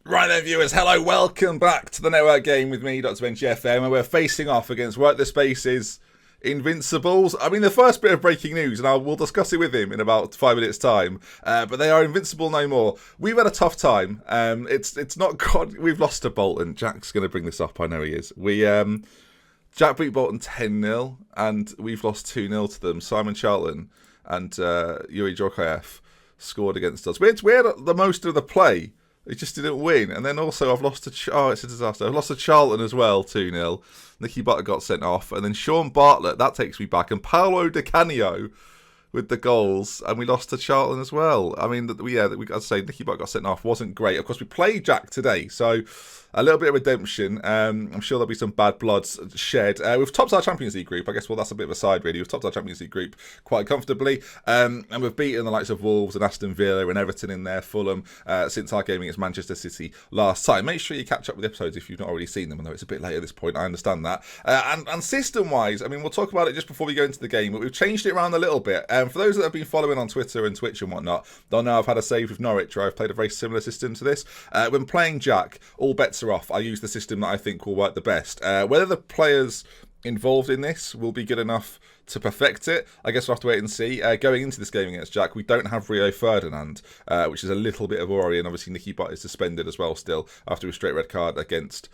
Right then, viewers, hello, welcome back to the Network Game with me, Dr. Benji FM, and we're facing off against WorkTheSpace's Invincibles. I mean, the first bit of breaking news, and we'll discuss it with him in about 5 minutes' time, but they are invincible no more. We've had a tough time. It's not God. We've lost to Bolton. Jack's going to bring this up, I know he is. Jack beat Bolton 10-0, and we've lost 2-0 to them. Simon Charlton and Yuri Djorkaeff scored against us. We had the most of the play. It just didn't win. And then also I've lost to... it's a disaster. I've lost to Charlton as well, 2-0. Nicky Butter got sent off. And then Sean Bartlett, that takes me back. And Paolo Di Canio with the goals. And we lost to Charlton as well. I mean, we got to say, Nicky Butter got sent off. Wasn't great. Of course, we played Jack today. So a little bit of redemption. I'm sure there'll be some bad blood shed. We've topped our Champions League group. I guess, well, that's a bit of a side, really. We've topped our Champions League group quite comfortably. And we've beaten the likes of Wolves and Aston Villa and Everton in there, Fulham, since our game against Manchester City last time. Make sure you catch up with the episodes if you've not already seen them. I know it's a bit late at this point. I understand that. And system-wise, I mean, we'll talk about it just before we go into the game, but we've changed it around a little bit. For those that have been following on Twitter and Twitch and whatnot, they'll know I've had a save with Norwich, where I've played a very similar system to this. When playing Jack, all bets are off. I use the system that I think will work the best. Whether the players involved in this will be good enough to perfect it, I guess we'll have to wait and see. Going into this game against Jack, we don't have Rio Ferdinand, which is a little bit of a worry, and obviously Nicky Butt is suspended as well still after a straight red card against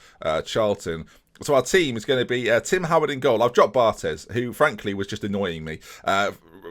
Charlton. So our team is going to be Tim Howard in goal. I've dropped Barthez, who frankly was just annoying me.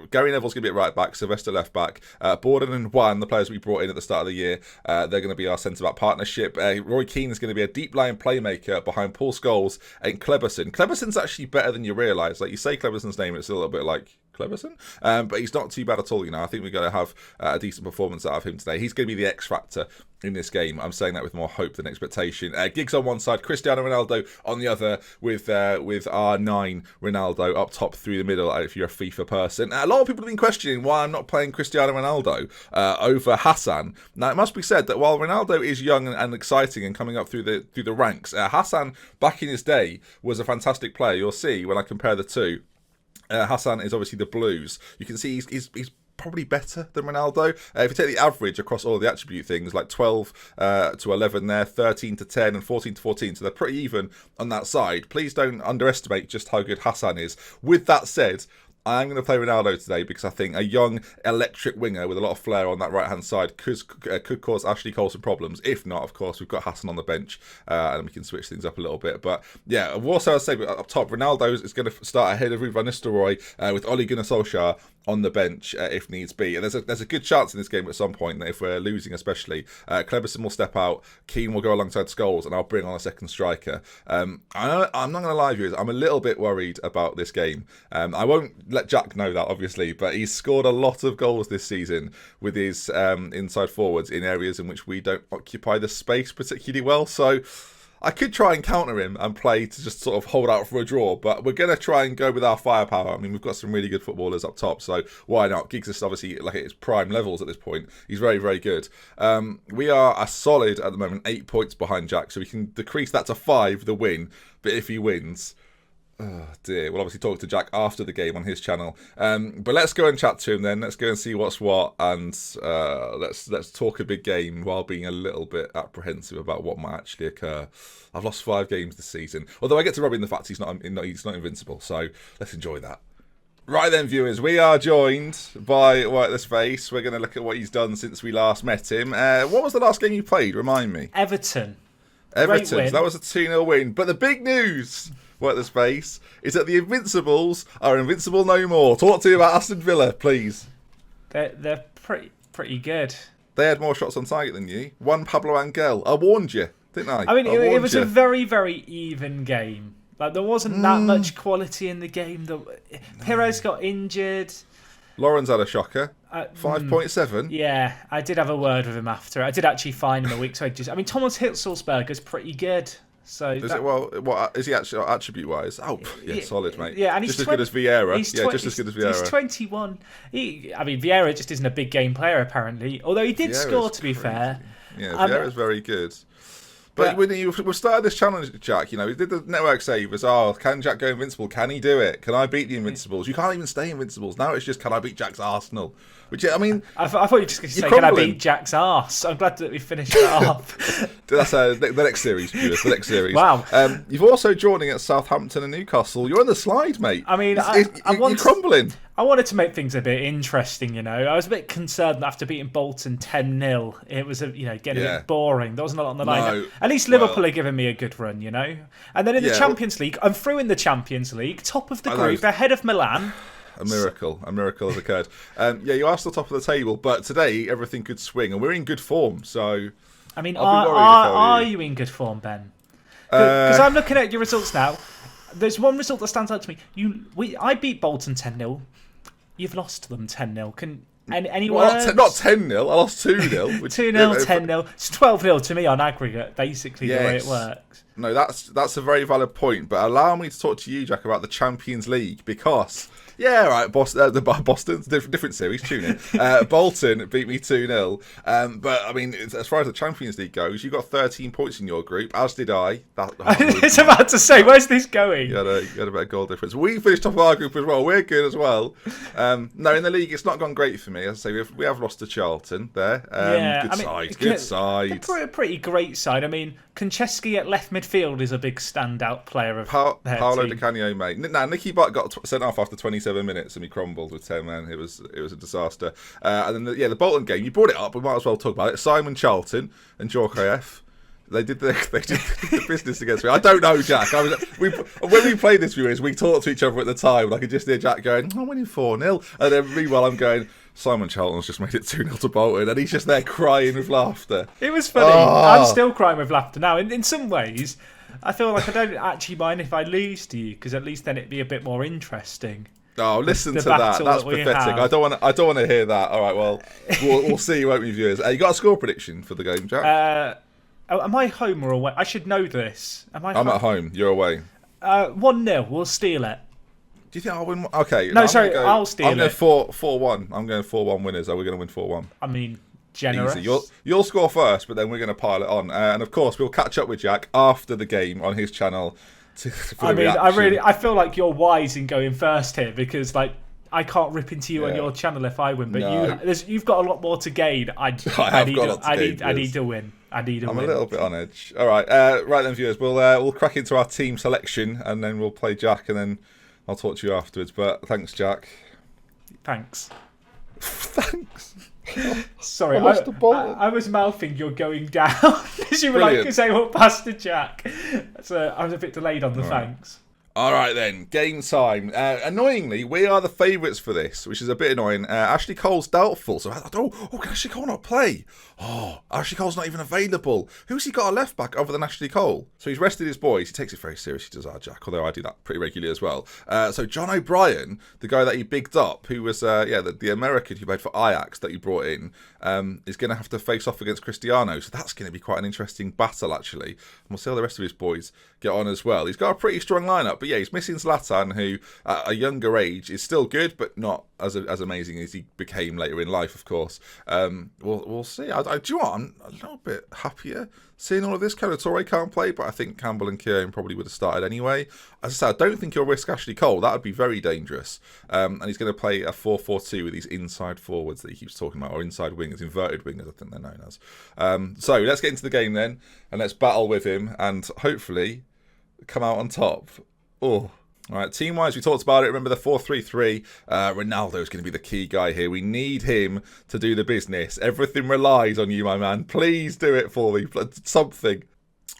Gary Neville's going to be at right back, Sylvester left back, Borden and Juan, the players we brought in at the start of the year, they're going to be our centre-back partnership. Roy Keane is going to be a deep-line playmaker behind Paul Scholes and Kleberson. Kleberson's actually better than you realise. Like, you say Kleberson's name, it's a little bit like Kleberson, but he's not too bad at all. I think we're going to have a decent performance out of him today. He's going to be the X factor in this game. I'm saying that with more hope than expectation. Giggs on one side, Cristiano Ronaldo on the other, with R9 Ronaldo up top through the middle. If you're a FIFA person, a lot of people have been questioning why I'm not playing Cristiano Ronaldo over Hassan. Now it must be said that while Ronaldo is young and exciting and coming up through the ranks, Hassan back in his day was a fantastic player. You'll see when I compare the two. Hassan is obviously the Blues. You can see he's probably better than Ronaldo. If you take the average across all the attribute things, like 12 to 11 there, 13 to 10 and 14 to 14, so they're pretty even on that side. Please don't underestimate just how good Hassan is. With that said, I'm going to play Ronaldo today because I think a young electric winger with a lot of flair on that right-hand side could cause Ashley Cole some problems. If not, of course, we've got Hassan on the bench and we can switch things up a little bit. But yeah, also I'd say up top, Ronaldo is going to start ahead of Ruud van Nistelrooy with Ole Gunnar Solskjaer on the bench if needs be. And there's a good chance in this game at some point that if we're losing especially, Kleberson will step out, Keane will go alongside Scholes, and I'll bring on a second striker. I'm not going to lie to you, I'm a little bit worried about this game. I won't let Jack know that, obviously, but he's scored a lot of goals this season with his inside forwards in areas in which we don't occupy the space particularly well. So I could try and counter him and play to just sort of hold out for a draw, but we're going to try and go with our firepower. I mean, we've got some really good footballers up top, so why not? Giggs is obviously like at his prime levels at this point. He's very, very good. We are a solid, at the moment, 8 points behind Jack, so we can decrease that to 5, the win. But if he wins... oh dear, we'll obviously talk to Jack after the game on his channel. But let's go and chat to him then. Let's go and see what's what, and let's talk a big game while being a little bit apprehensive about what might actually occur. I've lost 5 games this season, although I get to rub in the fact he's not invincible. So let's enjoy that. Right then, viewers, we are joined by WorkTheSpace. We're going to look at what he's done since we last met him. What was the last game you played? Remind me. Everton. So that was a 2-0 win. But the big news, WorkTheSpace, is that the Invincibles are invincible no more. Talk to me about Aston Villa, please. They're pretty good. They had more shots on target than you. One Pablo Angel. I warned you, didn't I? I mean, it was a very, very even game. Like, there wasn't that much quality in the game. Pires got injured. Lauren's had a shocker. 5.7. Yeah, I did have a word with him after. I did actually find him a week. So Thomas Hitzelsberger's pretty good. So what is he actually attribute-wise? Oh, yeah, solid, mate. Yeah, and he's just as good as Vieira. Just as good as Vieira. He's 21. Vieira just isn't a big game player, apparently. Although he did score, to be fair. Yeah, Vieira's very good. But when we started this challenge, Jack, we did the network save as, can Jack go invincible? Can he do it? Can I beat the Invincibles? You can't even stay Invincibles. Now it's just, can I beat Jack's Arsenal? Which, I mean... I thought you were just going to say, can I beat Jack's arse? I'm glad that we finished that off. That's the next series, viewers, the next series. Wow. You've also drawn against Southampton and Newcastle. You're on the slide, mate. I mean, you're crumbling. I wanted to make things a bit interesting, you know. I was a bit concerned after beating Bolton 10-0. It was, getting a bit boring. There wasn't a lot on the line. No. At least Liverpool are giving me a good run, you know. And then in the Champions League, I'm through in the Champions League, top of the group, ahead of Milan. A miracle has occurred. You are still top of the table, but today everything could swing, and we're in good form. So, I mean, are you in good form, Ben? Because I'm looking at your results now. There's one result that stands out to me. I beat Bolton 10-0. You've lost to them 10-0. Any words? Not 10-0. I lost 2-0. 2-0, 10-0. It's 12-0 to me on aggregate, basically, the way it works. No, that's a very valid point. But allow me to talk to you, Jack, about the Champions League, because... Yeah, right. Boston's different series. Tune in. Bolton beat me 2-0. But I mean, as far as the Champions League goes, you got 13 points in your group, as did I. It's about to say, where's this going? You had a bit of goal difference. We finished top of our group as well. We're good as well. No, in the league, it's not gone great for me. As I say, we have lost to Charlton there. Good side. A pretty great side. I mean, Konchesky at left midfield is a big standout player of Paolo team. Di Canio, mate. Now, Nicky Butt got sent off after 27 minutes and he crumbled with 10 men. It was a disaster. And then the Bolton game, you brought it up. We might as well talk about it. Simon Charlton and Djorkaeff. They did the business against me. I don't know, Jack. When we played this, viewers, we talked to each other at the time. And I could just hear Jack going, I'm winning 4-0. And then meanwhile, I'm going, Simon Charlton's just made it 2-0 to Bolton. And he's just there crying with laughter. It was funny. I'm still crying with laughter now. In some ways, I feel like I don't actually mind if I lose to you, because at least then it'd be a bit more interesting. Oh, listen to that. That's pathetic. I don't want to hear that. All right, well, we'll see, won't we, viewers? You got a score prediction for the game, Jack? Am I home or away? I should know this. I'm at home. You're away. 1-0. We'll steal it. Do you think I'll win? Okay. No, sorry, I'll steal it. I'm going 4-1. I'm going 4-1 winners. Are we going to win 4-1? I mean, generous. Easy. You'll score first, but then we're going to pile it on. And of course, we'll catch up with Jack after the game on his channel. I feel like you're wise in going first here, because I can't rip into you on your channel if I win, but you've got a lot more to gain. I need to win. I'm a little bit on edge. All right, right then, viewers. We'll crack into our team selection, and then we'll play Jack, and then I'll talk to you afterwards. But thanks, Jack. Thanks. Thanks. Sorry, I was mouthing "you're going down" as you were like saying what past to Jack. So I was a bit delayed on the thanks. All right then, game time. Annoyingly, we are the favourites for this, which is a bit annoying. Ashley Cole's doubtful, so can Ashley Cole not play? Ashley Cole's not even available. Who's he got a left back other than Ashley Cole? So he's rested his boys. He takes it very seriously, does our Jack, although I do that pretty regularly as well. So John O'Brien, the guy that he bigged up, who was the American who played for Ajax that he brought in, is going to have to face off against Cristiano. So that's going to be quite an interesting battle, actually. And we'll see how the rest of his boys get on as well. He's got a pretty strong lineup, but yeah, he's missing Zlatan, who at a younger age is still good, but not as amazing as he became later in life, of course. We'll see. Do you know what? I'm a little bit happier seeing all of this. Torre can't play, but I think Campbell and Kieran probably would have started anyway. As I said, I don't think he'll risk Ashley Cole. That would be very dangerous. And he's going to play a 4-4-2 with these inside forwards that he keeps talking about, or inside wingers, inverted wingers, I think they're known as. So let's get into the game then, and let's battle with him, and hopefully come out on top. All right, team-wise, we talked about it. Remember the 4-3-3. Ronaldo is going to be the key guy here. We need him to do the business. Everything relies on you, my man. Please do it for me. Something.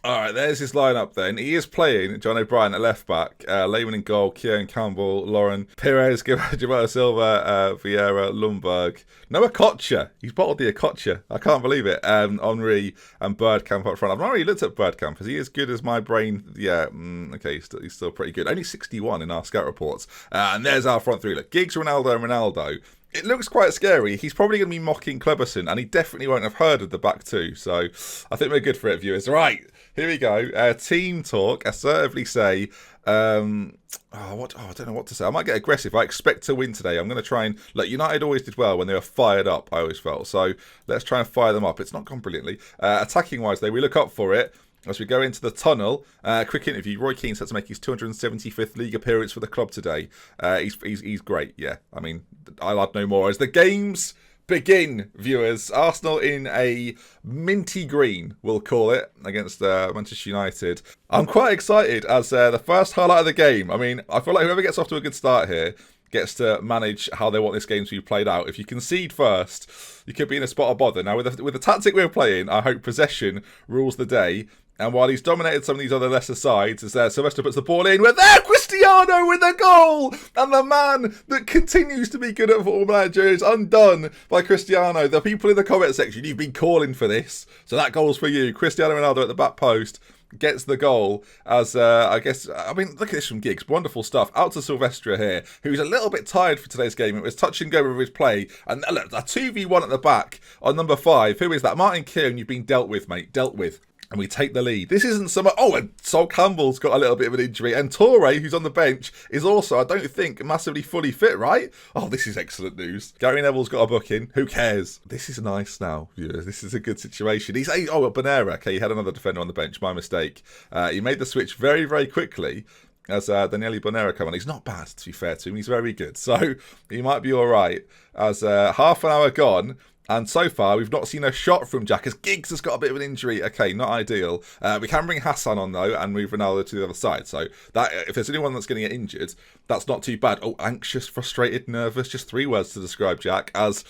All right, there's his lineup then. He is playing John O'Brien at left back, Lehman in goal, Kieran Campbell, Lauren Perez, Gilberto Silva, Vieira, Lundberg, Noah Kocher. He's bottled the Kocher. I can't believe it. Henri and Birdcamp up front. I've not really looked at Birdcamp. Is he as good as my brain? Yeah, okay, he's still pretty good. Only 61 in our scout reports. And there's our front three. Look, Giggs, Ronaldo, and Ronaldo. It looks quite scary. He's probably going to be mocking Kleberson, and he definitely won't have heard of the back two. So I think we're good for it, viewers. Right, here we go. Team talk. Assertively say, I don't know what to say. I might get aggressive. I expect to win today. I'm going to try and... Look, United always did well when they were fired up, I always felt. So let's try and fire them up. It's not gone brilliantly. Attacking-wise, though, we look up for it. As we go into the tunnel, quick interview. Roy Keane set to make his 275th league appearance for the club today. He's great, yeah. I mean, I'll add no more. As the games begin, viewers, Arsenal in a minty green, we'll call it, against Manchester United. I'm quite excited as the first highlight of the game. I mean, I feel like whoever gets off to a good start here gets to manage how they want this game to be played out. If you concede first, you could be in a spot of bother. Now, with the tactic we're playing, I hope possession rules the day. And while he's dominated some of these other lesser sides, as Sylvester puts the ball in, we're there, Cristiano with the goal! And the man that continues to be good at Football Manager is undone by Cristiano. The people in the comment section, you've been calling for this. So that goal's for you. Cristiano Ronaldo at the back post gets the goal as, look at this from Giggs. Wonderful stuff. Out to Sylvester here, who's a little bit tired for today's game. It was touch and go with his play. And look, a 2v1 at the back on number 5. Who is that? Martin Keown, you've been dealt with, mate. Dealt with. And we take the lead. This isn't so much... Oh, and Sol Campbell's got a little bit of an injury. And Toure, who's on the bench, is also, I don't think, massively fully fit, right? Oh, this is excellent news. Gary Neville's got a booking. Who cares? This is nice now, viewers. This is a good situation. Bonera. Okay, he had another defender on the bench. My mistake. He made the switch very, very quickly as Daniele Bonera come on. He's not bad, to be fair to him. He's very good. So he might be all right. As half an hour gone... And so far, we've not seen a shot from Jack, as Giggs has got a bit of an injury. Okay, not ideal. We can bring Hassan on, though, and move Ronaldo to the other side. So that if there's anyone that's going to get injured, that's not too bad. Oh, anxious, frustrated, nervous. Just 3 words to describe Jack, as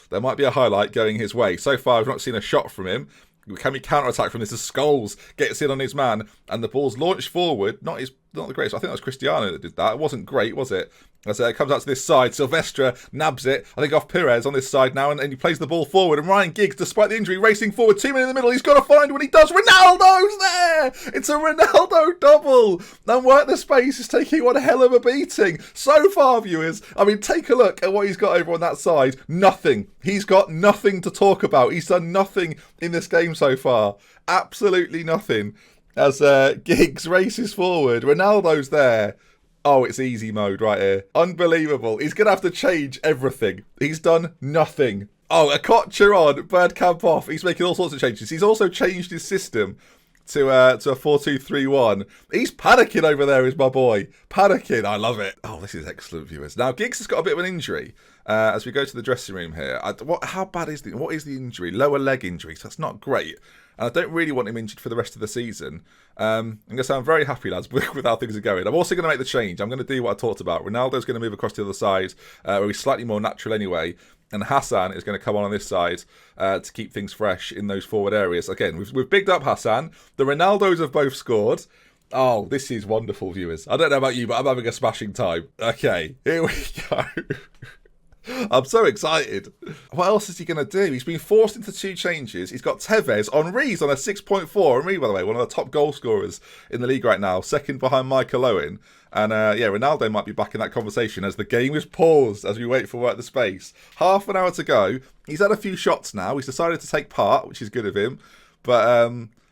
there might be a highlight going his way. So far, we've not seen a shot from him. Can we counter-attack from this as Scholes gets in on his man, and the ball's launched forward. Not the greatest. I think that was Cristiano that did that. It wasn't great, was it? As it comes out to this side, Silvestre nabs it, I think off Pires on this side now, and he plays the ball forward, and Ryan Giggs, despite the injury, racing forward, 2 men in the middle, he's got to find when he does, Ronaldo's there! It's a Ronaldo double! And WorkTheSpace is taking one hell of a beating. So far, viewers, I mean, take a look at what he's got over on that side. Nothing. He's got nothing to talk about. He's done nothing in this game so far. Absolutely nothing. As Giggs races forward, Ronaldo's there. Oh, it's easy mode right here. Unbelievable. He's going to have to change everything. He's done nothing. Oh, a Kocher on, Birdcamp off. He's making all sorts of changes. He's also changed his system to a 4-2-3-1. He's panicking over there, is my boy. Panicking. I love it. Oh, this is excellent, viewers. Now, Giggs has got a bit of an injury. As we go to the dressing room here. How bad is what is the injury? Lower leg injury. So that's not great. And I don't really want him injured for the rest of the season. I'm going to say I'm very happy, lads, with how things are going. I'm also going to make the change. I'm going to do what I talked about. Ronaldo's going to move across to the other side, where he's slightly more natural anyway. And Hassan is going to come on this side to keep things fresh in those forward areas. Again, we've bigged up Hassan. The Ronaldos have both scored. Oh, this is wonderful, viewers. I don't know about you, but I'm having a smashing time. Okay, here we go. I'm so excited. What else is he going to do? He's been forced into 2 changes. He's got Tevez. Henry's on a 6.4. Henry, by the way, one of the top goal scorers in the league right now. Second behind Michael Owen. And Ronaldo might be back in that conversation as the game is paused as we wait for WorkTheSpace. Half an hour to go. He's had a few shots now. He's decided to take part, which is good of him. But,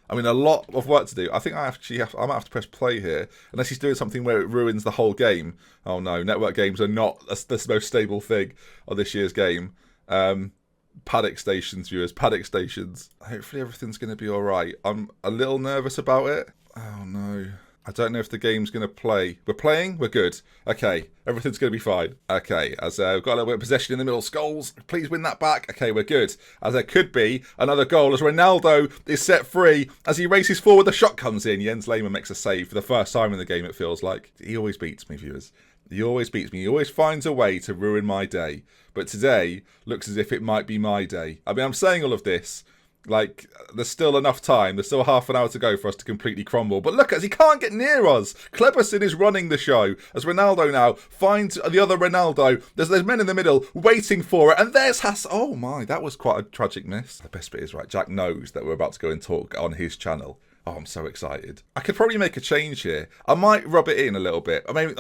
a lot of work to do. I think I might have to press play here. Unless he's doing something where it ruins the whole game. Oh no, network games are not the most stable thing of this year's game. Paddock stations, viewers, paddock stations. Hopefully everything's going to be alright. I'm a little nervous about it. Oh no. I don't know if the game's going to play. We're playing? We're good. Okay, everything's going to be fine. Okay, as we've got a little bit of possession in the middle. Scholes, please win that back. Okay, we're good. As there could be another goal as Ronaldo is set free. As he races forward, the shot comes in. Jens Lehmann makes a save for the first time in the game, it feels like. He always beats me, viewers. He always beats me. He always finds a way to ruin my day. But today looks as if it might be my day. I mean, I'm saying all of this. Like, there's still enough time. There's still half an hour to go for us to completely crumble. But look, as he can't get near us. Kleberson is running the show. As Ronaldo now finds the other Ronaldo. There's men in the middle waiting for it. And there's Hassan. Oh my, that was quite a tragic miss. The best bit is, right, Jack knows that we're about to go and talk on his channel. Oh, I'm so excited. I could probably make a change here. I might rub it in a little bit. I mean,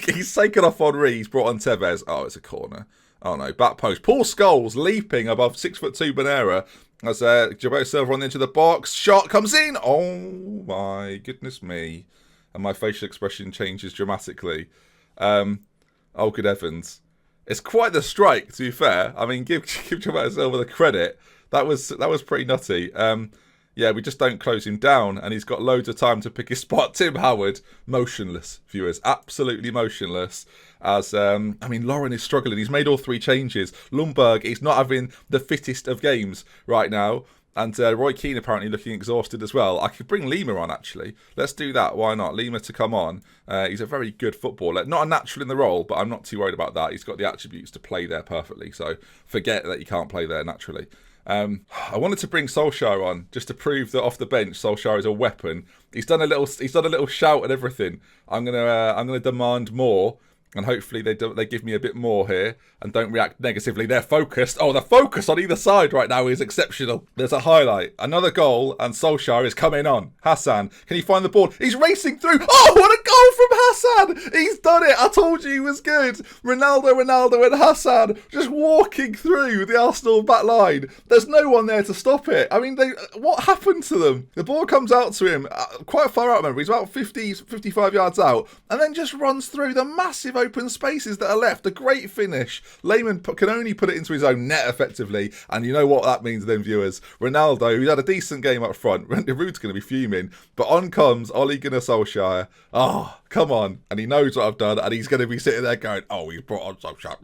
he's taken off Henry. He's brought on Tevez. Oh, it's a corner. Oh no, back post. Paul Scholes leaping above 6'2" Bonera. As Gilberto Silva on the edge of the box. Shot comes in. Oh my goodness me. And my facial expression changes dramatically. Oh, good heavens. It's quite the strike, to be fair. I mean, give Gilberto Silva the credit. That was pretty nutty. Yeah, we just don't close him down, and he's got loads of time to pick his spot. Tim Howard, motionless, viewers, absolutely motionless. As Lauren is struggling. He's made all 3 changes. Lundberg is not having the fittest of games right now. And Roy Keane apparently looking exhausted as well. I could bring Lima on, actually. Let's do that. Why not? Lima to come on. He's a very good footballer. Not a natural in the role, but I'm not too worried about that. He's got the attributes to play there perfectly. So forget that he can't play there naturally. I wanted to bring Solskjaer on just to prove that off the bench Solskjaer is a weapon. He's done a little shout and everything. I'm gonna demand more. And hopefully they give me a bit more here and don't react negatively. They're focused. Oh, the focus on either side right now is exceptional. There's a highlight. Another goal, and Solskjaer is coming on. Hassan, can he find the ball? He's racing through. Oh, what a goal from Hassan! He's done it. I told you he was good. Ronaldo and Hassan just walking through the Arsenal back line. There's no one there to stop it. I mean, what happened to them? The ball comes out to him quite far out, remember. He's about 55 yards out and then just runs through the massive open spaces that are left. A great finish. Lehmann can only put it into his own net effectively, and you know what that means then, viewers. Ronaldo, who's had a decent game up front, Ruud's going to be fuming, but on comes Ole Gunnar Solskjaer. Oh, come on. And he knows what I've done, and he's going to be sitting there going, oh, he's brought on Solskjaer.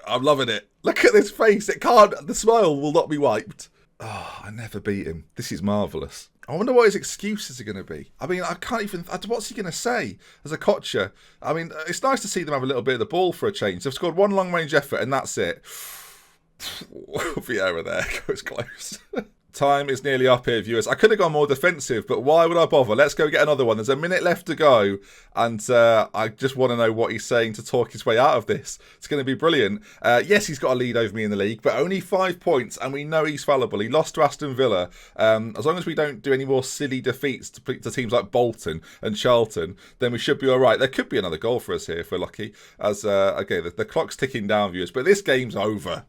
I'm loving it. Look at this face. The smile will not be wiped. Oh, I never beat him. This is marvellous. I wonder what his excuses are going to be. I mean, I can't even... What's he going to say as a Kocher? I mean, it's nice to see them have a little bit of the ball for a change. They've scored 1 long-range effort, and that's it. Vieira there goes close. Time is nearly up here, viewers. I could have gone more defensive, but why would I bother? Let's go get another one. There's a minute left to go, and I just want to know what he's saying to talk his way out of this. It's going to be brilliant. Yes, he's got a lead over me in the league, but only 5 points, and we know he's fallible. He lost to Aston Villa. As long as we don't do any more silly defeats to teams like Bolton and Charlton, then we should be all right. There could be another goal for us here if we're lucky. As okay, the clock's ticking down, viewers, but this game's over.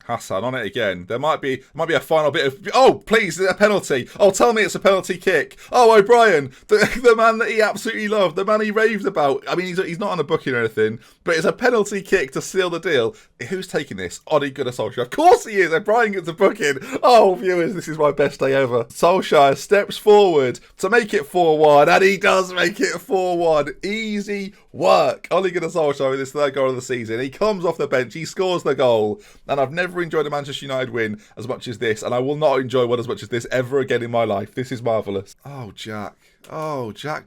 Hassan on it again. There might be a final bit of... Oh, please, a penalty. Oh, tell me it's a penalty kick. Oh, O'Brien, the man that he absolutely loved, the man he raved about. I mean, he's not on a booking or anything, but it's a penalty kick to seal the deal. Who's taking this? Ole Gunnar Solskjaer. Of course he is. O'Brien gets a booking. Oh, viewers, this is my best day ever. Solskjaer steps forward to make it 4-1, and he does make it 4-1. Easy work. Ole Gunnar Solskjaer with his 3rd goal of the season. He comes off the bench. He scores the goal, and I've never enjoyed a Manchester United win as much as this, and I will not enjoy one as much as this ever again in my life. This is marvellous. Oh, Jack. Oh, Jack.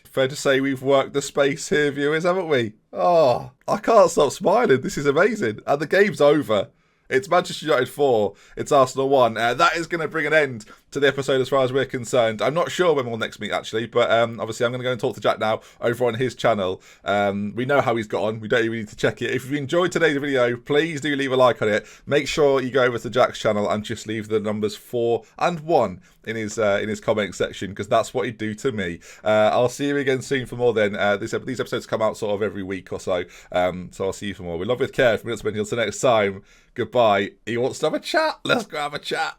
Fair to say we've worked the space here, viewers, haven't we? Oh, I can't stop smiling. This is amazing. And the game's over. It's Manchester United 4. It's Arsenal 1. That is going to bring an end to the episode as far as we're concerned. I'm not sure when we'll next meet, actually, but obviously I'm going to go and talk to Jack now over on his channel. We know how he's got on. We don't even need to check it. If you enjoyed today's video, please do leave a like on it. Make sure you go over to Jack's channel and just leave the numbers 4 and 1 in his comment section, because that's what he'd do to me. I'll see you again soon for more then. These episodes come out sort of every week or so. So I'll see you for more. We love with care. From until next time. Goodbye. He wants to have a chat. Let's go have a chat.